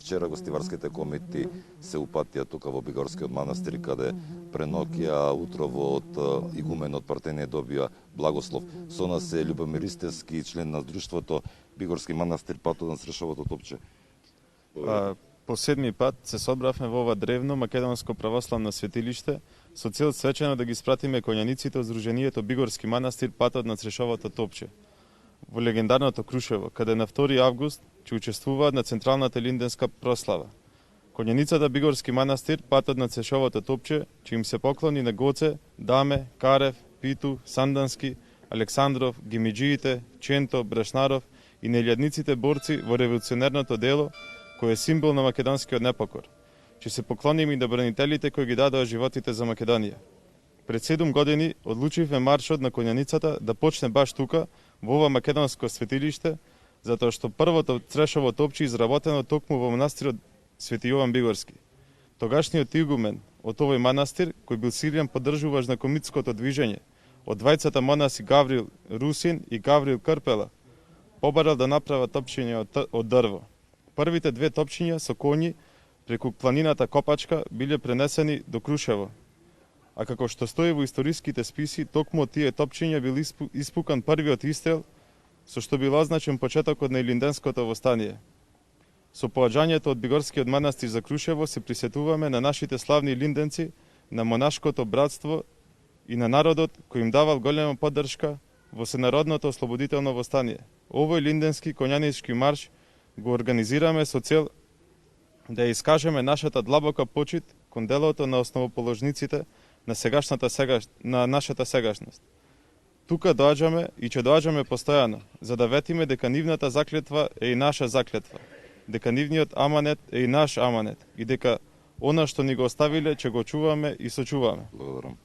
Вчера гостиварските комети се упатија тука во Бигорскиот манастир, каде преноќа утрово од игуменот Партенија добија благослов. Со нас е Љубомир Истевски, член на Друштвото Бигорски манастир, патот на Срешовото топче. По седми пат се собравме во ова древно македонско православно светилиште со цел свечено да ги спратиме коњаниците од Здруженијето Бигорски манастир патот на Срешовото топче во легендарното Крушево, каде на 2 август ќе учествуваат на централната линденска прослава. Коњаницата Бигорски манастир патот на Срешовото топче ќе им се поклони на Гоце, Даме, Карев, Питу, Сандански, Александров, Гимиджиите, Ченто, Брашнаров и нејлјадниците борци во револуционерното дело кој е символ на македонскиот непокор. Ќе се поклоним и на бранителите кои ги дадоа животите за Македонија. Пред 7 години одлучивме маршот на коњаницата да почне баш тука, во ова македонско светилиште, затоа што првото Срешово топче изработено токму во манастирот Свети Јован Бигорски. Тогашниот игумен од овој манастир, кој бил силен поддржуваш на комитското движење, од двајцата монаси Гаврил Русин и Гаврил Крпела, побарал да направат топчиња од дрво. Првите 2 топчиња со коњи преку планината Копачка биле пренесени до Крушево. А како што стои во историските списи, токму од тие топчиња бил испукан првиот истрел, со што бил означен почетокот на Илинденското востание. Со поаѓањето од Бигорскиот манастир за Крушево се присетуваме на нашите славни линденци, на монашкото братство и на народот кој им давал голема поддршка во сенародното ослободително востание. Овој линденски коњанички марш го организираме со цел да ја искажеме нашата длабока почит кон делото на основоположниците на нашата сегашност. Тука доаѓаме и ќе доаѓаме постојано, за да ветиме дека нивната заклетва е и наша заклетва, дека нивниот аманет е и наш аманет и дека она што ни го оставиле ќе го чуваме и сочуваме. Благодарам.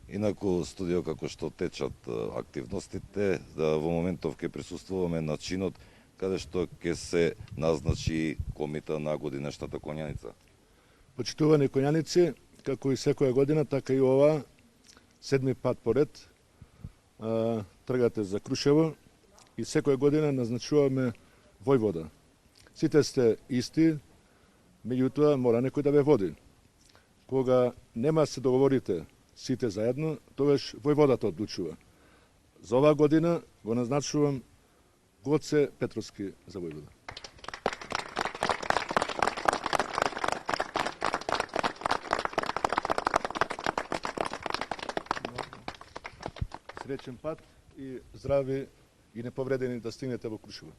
Инаку студио како што течат активностите, во моментов ќе присуствуваме на чинот каде што ќе се назначи комита на годинешната коњаница. Почитувани коњаници, како и секоја година, така и ова, 7 пат поред, тргате за Крушево и секоја година назначуваме војвода. Сите сте исти, меѓутоа мора некој да ве води. Кога нема да се договорите сите заедно, тогаш војводата одлучува. За оваа година го назначувам Гоце Петровски за војвода. Среќен пат и здрави и неповредени да стигнете во Крушево.